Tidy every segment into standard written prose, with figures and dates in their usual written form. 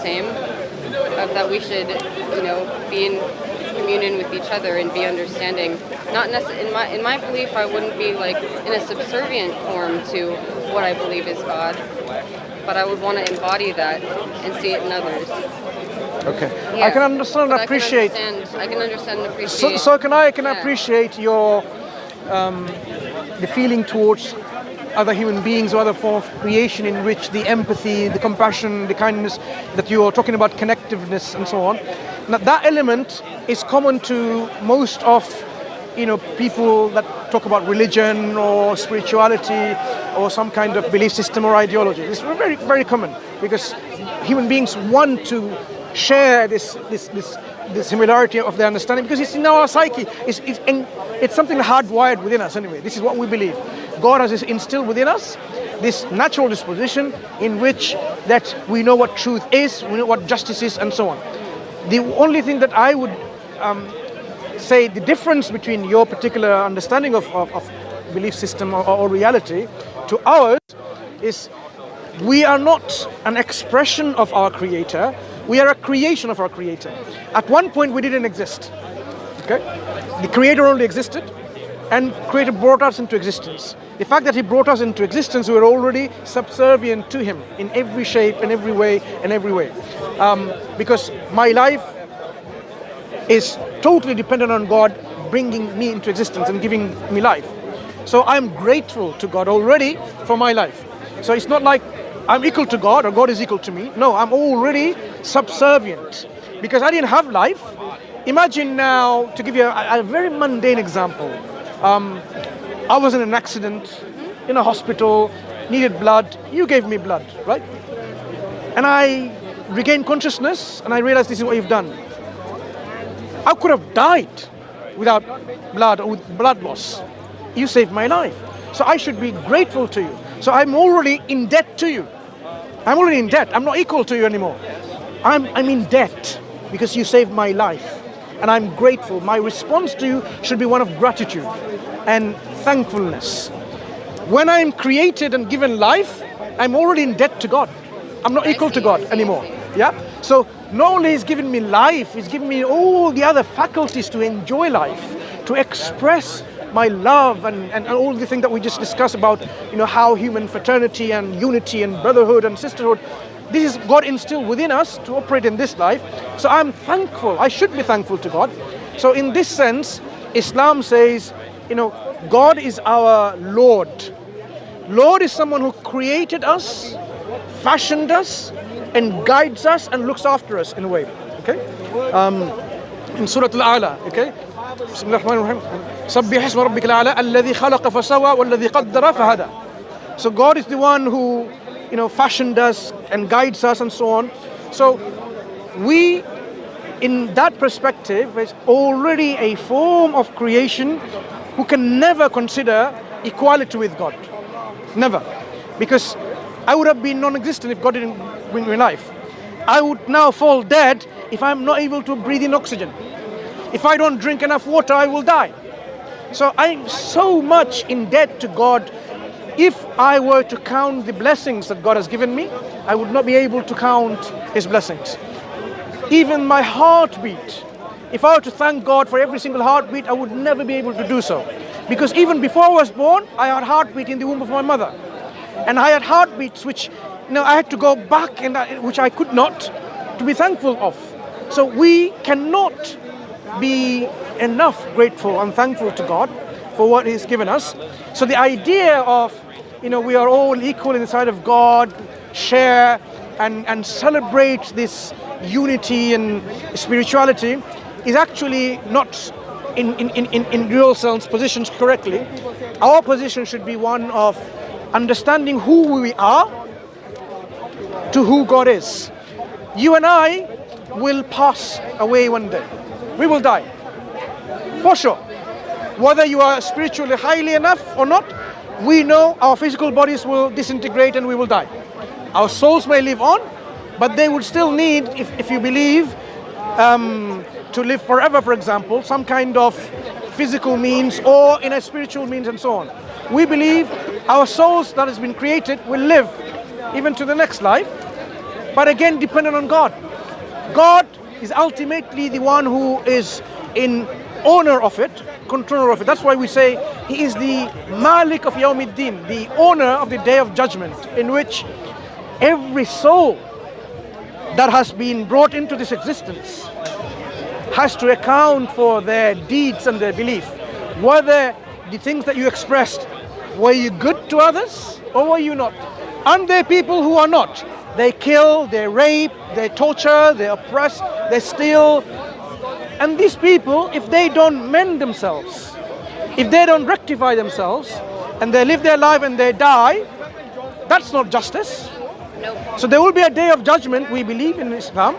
same, that we should, be in communion with each other and be understanding. Not in my belief, I wouldn't be like in a subservient form to what I believe is God, but I would want to embody that and see it in others. Okay, Yeah. I can understand and appreciate. I can understand and appreciate. So can I appreciate your the feeling towards other human beings or other form of creation in which the empathy, the compassion, the kindness that you are talking about, connectiveness and so on. Now that element is common to most of people that talk about religion or spirituality or some kind of belief system or ideology. It's very, very common because human beings want to share this similarity of their understanding because it's in our psyche. It's something hardwired within us anyway. This is what we believe. God has instilled within us this natural disposition in which that we know what truth is, we know what justice is, and so on. The only thing that I would say the difference between your particular understanding of belief system or reality to ours is we are not an expression of our Creator, we are a creation of our Creator. At one point we didn't exist. Okay? The Creator only existed and Creator brought us into existence. The fact that He brought us into existence, we were already subservient to Him in every shape, in every way, because my life is totally dependent on God bringing me into existence and giving me life. So I'm grateful to God already for my life. So it's not like I'm equal to God or God is equal to me. No, I'm already subservient because I didn't have life. Imagine now, to give you a very mundane example, I was in an accident, in a hospital, needed blood, you gave me blood, right? And I regained consciousness and I realized this is what you've done. I could have died without blood or with blood loss. You saved my life. So I should be grateful to you. So I'm already in debt to you. I'm already in debt. I'm not equal to you anymore. I'm in debt because you saved my life. And I'm grateful. My response to you should be one of gratitude and thankfulness. When I'm created and given life, I'm already in debt to God. I'm not equal to God anymore. Yeah? So not only He's given me life, He's given me all the other faculties to enjoy life, to express my love and all the things that we just discussed about, how human fraternity and unity and brotherhood and sisterhood, this is God instilled within us to operate in this life. So I'm thankful. I should be thankful to God. So in this sense, Islam says, God is our Lord. Lord is someone who created us, fashioned us, and guides us and looks after us in a way. Okay? In Surah Al-A'la, okay? بسم الله الرحمن الرحيم سبح اسم ربك الأعلى الذي خلق فسوى والذي قدر فهدى. So God is the one who fashioned us and guides us and so on. So we, in that perspective, is already a form of creation who can never consider equality with God. Never. Because I would have been non-existent if God didn't bring me life. I would now fall dead if I'm not able to breathe in oxygen. If I don't drink enough water, I will die. So I'm so much in debt to God. If I were to count the blessings that God has given me, I would not be able to count His blessings. Even my heartbeat, if I were to thank God for every single heartbeat, I would never be able to do so. Because even before I was born, I had heartbeat in the womb of my mother. And I had heartbeats which I had to go back and which I could not to be thankful of. So we cannot be enough grateful and thankful to God for what He's given us. So the idea of, we are all equal in the sight of God, share and celebrate this unity and spirituality is actually not in real sense positioned correctly. Our position should be one of understanding who we are to who God is. You and I will pass away one day. We will die, for sure. Whether you are spiritually highly enough or not, we know our physical bodies will disintegrate and we will die. Our souls may live on, but they would still need, if you believe, to live forever, for example, some kind of physical means or in a spiritual means and so on. We believe our souls that has been created will live even to the next life. but again dependent on God. God is ultimately the one who is in owner of it, controller of it. That's why we say He is the Malik of Yawmiddin, the owner of the Day of Judgment, in which every soul that has been brought into this existence has to account for their deeds and their belief. Whether the things that you expressed, were you good to others or were you not? And there are people who are not. They kill, they rape, they torture, they oppress, they steal. And these people, if they don't mend themselves, if they don't rectify themselves, and they live their life and they die, that's not justice. Nope. So there will be a day of judgment, we believe in Islam,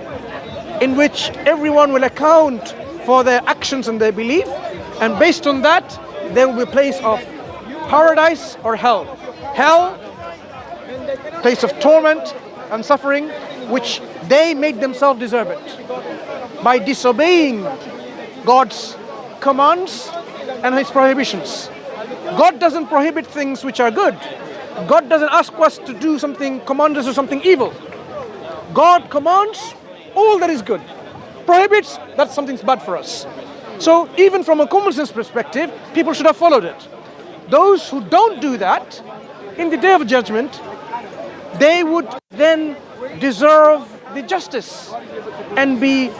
in which everyone will account for their actions and their belief, and based on that, there will be a place of paradise or hell. Hell, place of torment and suffering, which they made themselves deserve it by disobeying God's commands and His prohibitions. God doesn't prohibit things which are good. God doesn't ask us to do something, command us to something evil. God commands all that is good. Prohibits that something's bad for us. So even from a common sense perspective, people should have followed it. Those who don't do that, in the Day of Judgment, they would then deserve the justice and be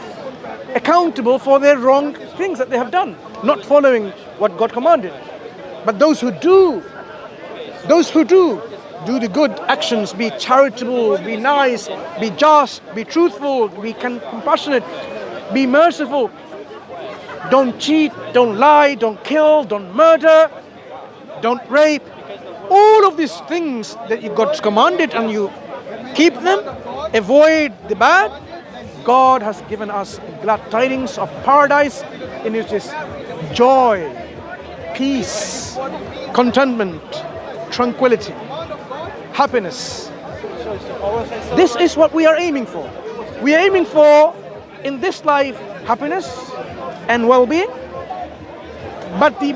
accountable for their wrong things that they have done, not following what God commanded. But those who do the good actions, be charitable, be nice, be just, be truthful, be compassionate, be merciful, don't cheat, don't lie, don't kill, don't murder, don't rape. All of these things that you got commanded and you keep them, avoid the bad, God has given us glad tidings of paradise in which is joy, peace, contentment, tranquility, happiness. This is what we are aiming for. We are aiming for, in this life, happiness and well-being. But the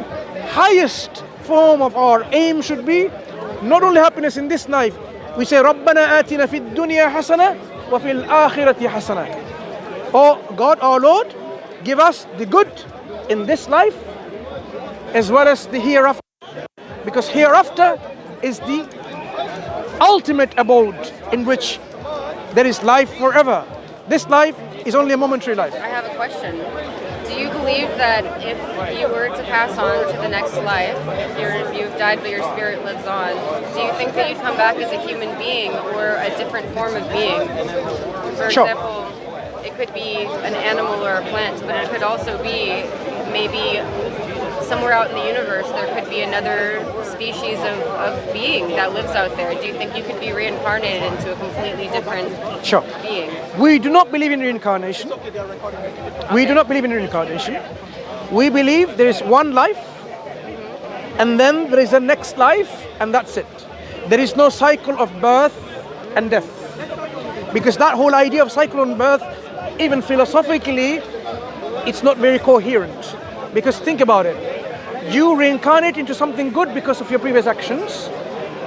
highest form of our aim should be not only happiness in this life. We say, رَبَّنَا آتِنَا فِي الدُّنْيَا حَسَنَةً وَفِي الْآخِرَةِ حَسَنَةً. Oh God, our Lord, give us the good in this life as well as the hereafter. Because hereafter is the ultimate abode in which there is life forever. This life is only a momentary life. I have a question. Do you believe that if you were to pass on to the next life, if you've died but your spirit lives on, do you think that you'd come back as a human being or a different form of being? For example, it could be an animal or a plant, but it could also be maybe somewhere out in the universe there could be another species of being that lives out there. Do you think you could be reincarnated into a completely different being? We do not believe in reincarnation. We do not believe in reincarnation. We believe there is one life and then there is a next life and that's it. There is no cycle of birth and death. Because that whole idea of cycle on birth, even philosophically, it's not very coherent. Because think about it. You reincarnate into something good because of your previous actions,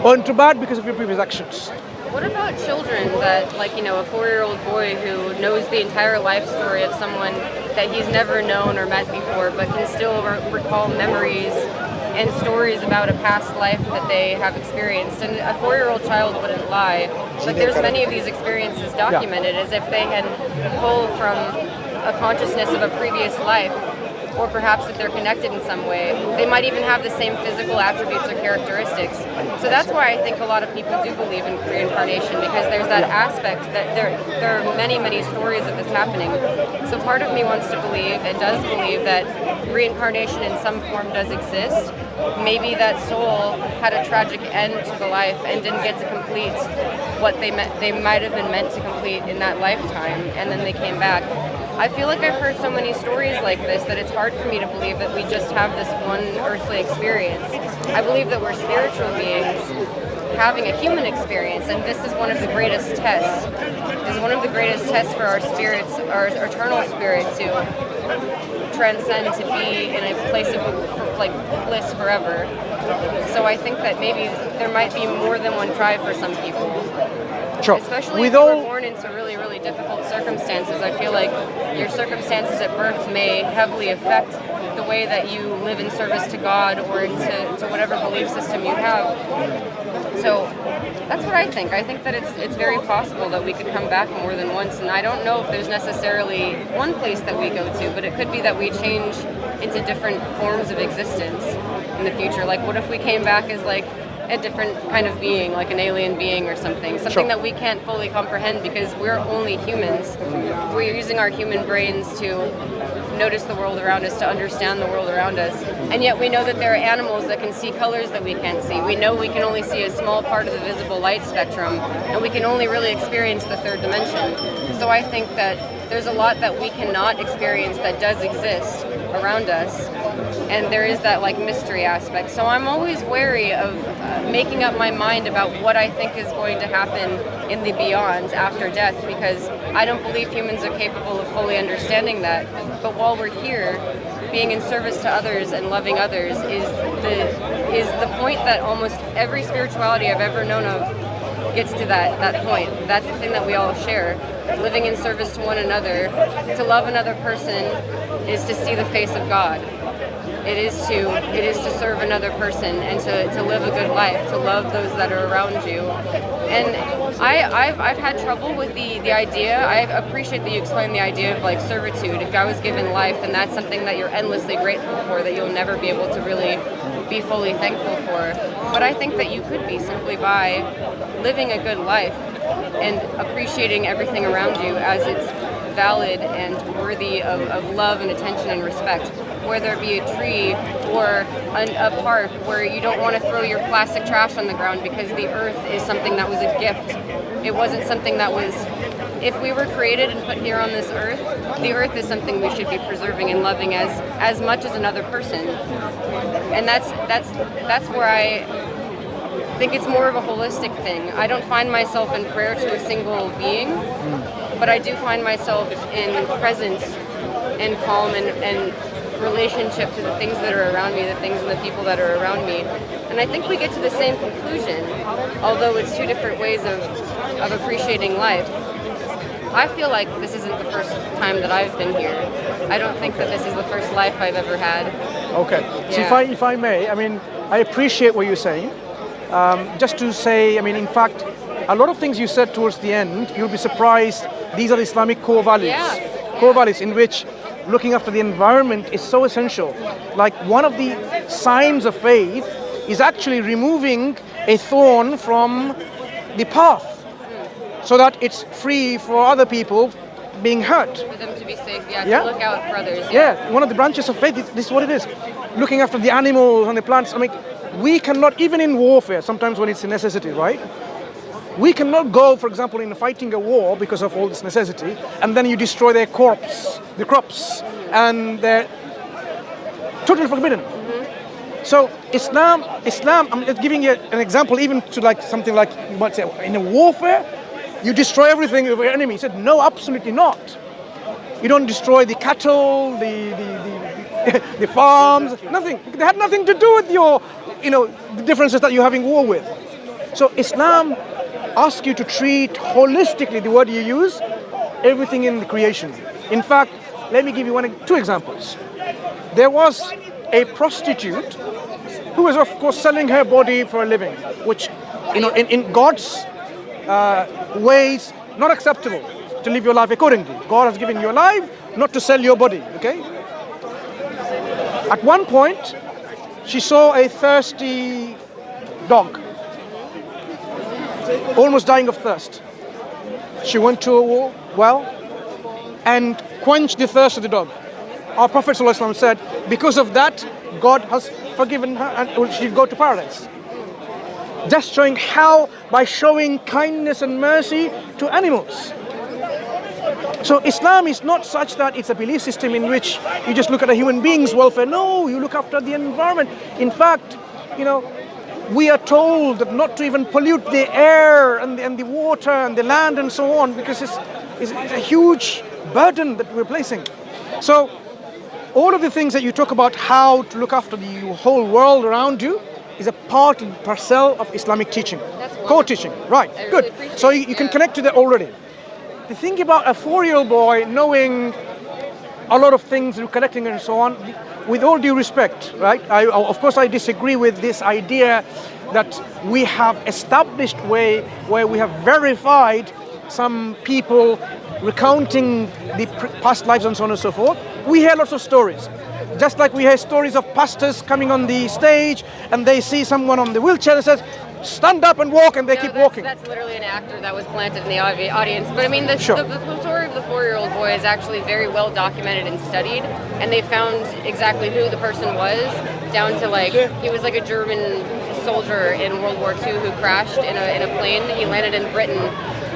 or into bad because of your previous actions. What about children that, like, a 4-year-old boy who knows the entire life story of someone that he's never known or met before, but can still recall memories and stories about a past life that they have experienced? And a 4-year-old child wouldn't lie, but there's many of these experiences documented as if they can pull from a consciousness of a previous life, or perhaps that they're connected in some way. They might even have the same physical attributes or characteristics. So that's why I think a lot of people do believe in reincarnation, because there's that aspect that there are many, many stories of this happening. So part of me wants to believe, and does believe, that reincarnation in some form does exist. Maybe that soul had a tragic end to the life and didn't get to complete what they might have been meant to complete in that lifetime, and then they came back. I feel like I've heard so many stories like this that it's hard for me to believe that we just have this one earthly experience. I believe that we're spiritual beings having a human experience, and this is one of the greatest tests. This is one of the greatest tests for our spirits, our eternal spirit, to transcend, to be in a place of bliss forever. So I think that maybe there might be more than one try for some people. Sure. Especially With if you were all- born into really, really difficult circumstances. I feel like your circumstances at birth may heavily affect the way that you live in service to God or to whatever belief system you have. So that's what I think. I think that it's very possible that we could come back more than once, and I don't know if there's necessarily one place that we go to, but it could be that we change into different forms of existence in the future. Like, what if we came back as like a different kind of being, like an alien being or something Sure. that we can't fully comprehend because we're only humans. We're using our human brains to notice the world around us, to understand the world around us. And yet we know that there are animals that can see colors that we can't see. We know we can only see a small part of the visible light spectrum, and we can only really experience the third dimension. So I think that there's a lot that we cannot experience that does exist around us. And there is that like mystery aspect. So I'm always wary of making up my mind about what I think is going to happen in the beyond after death, because I don't believe humans are capable of fully understanding that. But while we're here, being in service to others and loving others is the point that almost every spirituality I've ever known of gets to that point. That's the thing that we all share. Living in service to one another, to love another person is to see the face of God. It is to serve another person and to live a good life, to love those that are around you. And I've had trouble with the idea. I appreciate that you explained the idea of like servitude. If I was given life, then that's something that you're endlessly grateful for, that you'll never be able to really be fully thankful for. But I think that you could be simply by living a good life and appreciating everything around you as it's valid and worthy of love and attention and respect. Whether it be a tree or a park where you don't want to throw your plastic trash on the ground because the earth is something that was a gift. It wasn't something that was, if we were created and put here on this earth, the earth is something we should be preserving and loving as much as another person. And that's where I think it's more of a holistic thing. I don't find myself in prayer to a single being, but I do find myself in presence and calm and relationship to the things that are around me, the things and the people that are around me. And I think we get to the same conclusion, although it's two different ways of appreciating life. I feel like this isn't the first time that I've been here. I don't think that this is the first life I've ever had. Okay. So Yeah. if I may, I mean, I appreciate what you're saying. Just to say, I mean, in fact, a lot of things you said towards the end, you'll be surprised. These are the Islamic core values. Yeah. Core values in which looking after the environment is so essential. Like one of the signs of faith is actually removing a thorn from the path so that it's free for other people being hurt. For them to be safe, Yeah. to look out for others. Yeah, one of the branches of faith, this is what it is. Looking after the animals and the plants. I mean, we cannot, even in warfare, sometimes when it's a necessity, right? We cannot go, for example, in fighting a war because of all this necessity, and then you destroy their the crops, and they're totally forbidden. So Islam, I'm just giving you an example, even to like something like, you might say, in a warfare, you destroy everything of your enemy. He said, no, absolutely not. You don't destroy the cattle, the farms, nothing. They had nothing to do with your, the differences that you're having war with. So Islam asks you to treat holistically, the word you use, everything in the creation. In fact, let me give you two examples. There was a prostitute who was, of course, selling her body for a living, which, in God's ways, not acceptable to live your life accordingly. God has given you a life, not to sell your body, okay? At one point, she saw a thirsty dog, almost dying of thirst. She went to a well and quenched the thirst of the dog. Our Prophet ﷺ said, because of that, God has forgiven her and she'll go to paradise. Just showing how, by showing kindness and mercy to animals. So Islam is not such that it's a belief system in which you just look at a human being's welfare. No, you look after the environment. In fact, we are told that not to even pollute the air and the water and the land and so on, because it's a huge burden that we're placing. So all of the things that you talk about, how to look after the whole world around you, is a part and parcel of Islamic teaching. That's wonderful. Core teaching, right, I good. really appreciate So it, you can yeah. connect to that already. The thing about a 4-year-old boy knowing a lot of things, recollecting and so on, with all due respect, right? Of course I disagree with this idea that we have established way where we have verified some people recounting the past lives and so on and so forth. We hear lots of stories. Just like we hear stories of pastors coming on the stage and they see someone on the wheelchair and says, stand up and walk, and they keep walking. That's literally an actor that was planted in the audience. But I mean, the story of the 4-year-old boy is actually very well documented and studied, and they found exactly who the person was, down to like, he was like a German soldier in World War II who crashed in a plane. He landed in Britain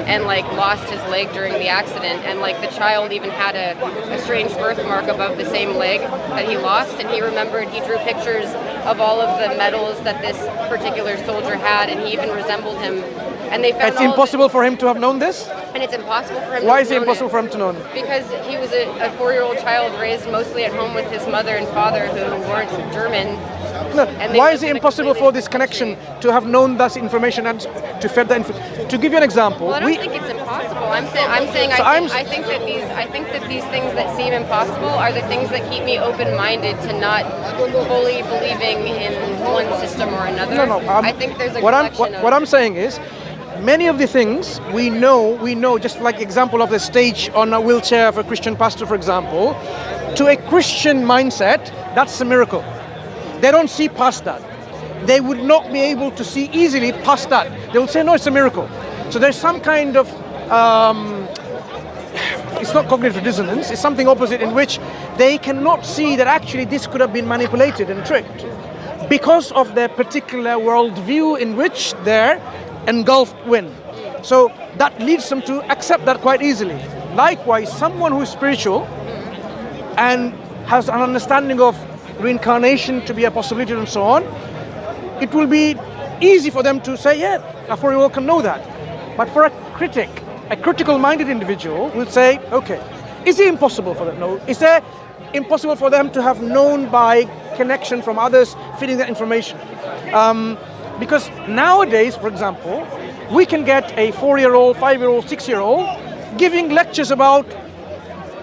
and like lost his leg during the accident, and like the child even had a strange birthmark above the same leg that he lost, and he remembered, he drew pictures of all of the medals that this particular soldier had, and he even resembled him. And they found it's impossible for him to have known this? And it's impossible for him Why to is it impossible for him to know? Because he was a 4-year-old child raised mostly at home with his mother and father who weren't German. No, And why they is it lived in a impossible for this connection to have known that information and to fed that information? To give you an example, Well, I don't think it's impossible. I think that these things that seem impossible are the things that keep me open-minded to not fully believing in one system or another. No. I think there's a what I'm saying is, many of the things we know, just like example of the stage on a wheelchair of a Christian pastor, for example, to a Christian mindset, that's a miracle. They don't see past that. They would not be able to see easily past that. They will say, no, it's a miracle. So there's some kind of, it's not cognitive dissonance, it's something opposite, in which they cannot see that actually this could have been manipulated and tricked because of their particular worldview in which they're engulfed in. So that leads them to accept that quite easily. Likewise, someone who is spiritual and has an understanding of reincarnation to be a possibility and so on, it will be easy for them to say, yeah, a 4-year-old can know that. But for a critic, a critical-minded individual will say, okay, is it impossible for them to know? Is there impossible for them to have known by connection from others feeding that information? Because nowadays, for example, we can get a 4-year-old, 5-year-old, 6-year-old giving lectures about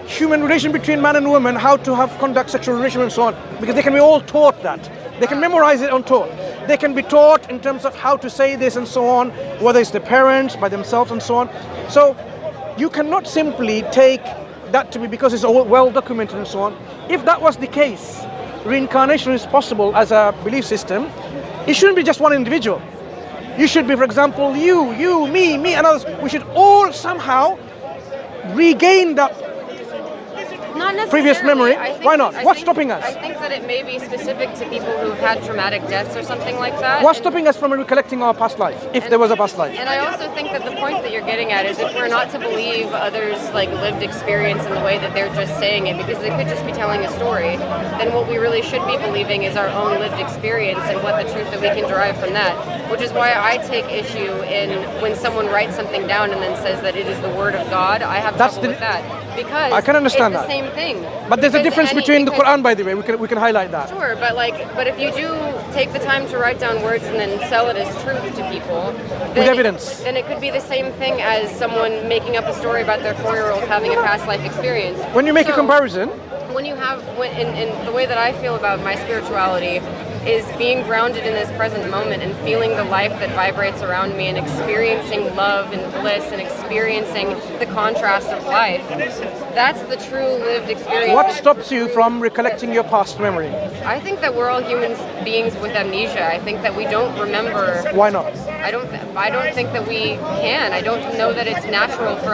human relation between man and woman, how to have conduct sexual relation and so on, because they can be all taught that. They can memorize it on taught. They can be taught in terms of how to say this and so on, whether it's the parents, by themselves and so on. So you cannot simply take that to be because it's all well documented and so on. If that was the case, reincarnation is possible as a belief system, it shouldn't be just one individual. You should be, for example, you, me and others. We should all somehow regain that Not necessarily. previous memory. Why not? What's stopping us? I think that it may be specific to people who have had traumatic deaths or something like that. What's stopping us from recollecting our past life, if there was a past life? And I also think that the point that you're getting at is if we're not to believe others' like lived experience in the way that they're just saying it, because they could just be telling a story, then what we really should be believing is our own lived experience and what the truth that we can derive from that. Which is why I take issue in when someone writes something down and then says that it is the word of God. I have trouble with that because I can understand it's the that. same thing. But there's a difference between the Quran, by the way. We can highlight that. Sure, but if you do take the time to write down words and then sell it as truth to people, with evidence, then it could be the same thing as someone making up a story about their 4-year-old having a past life experience. When you make a comparison, in the way that I feel about my spirituality is being grounded in this present moment and feeling the life that vibrates around me and experiencing love and bliss and experiencing the contrast of life. That's the true lived experience. What stops you from recollecting your past memory? I think that we're all human beings with amnesia. I think that we don't remember. Why not? I don't think that we can. I don't know that it's natural for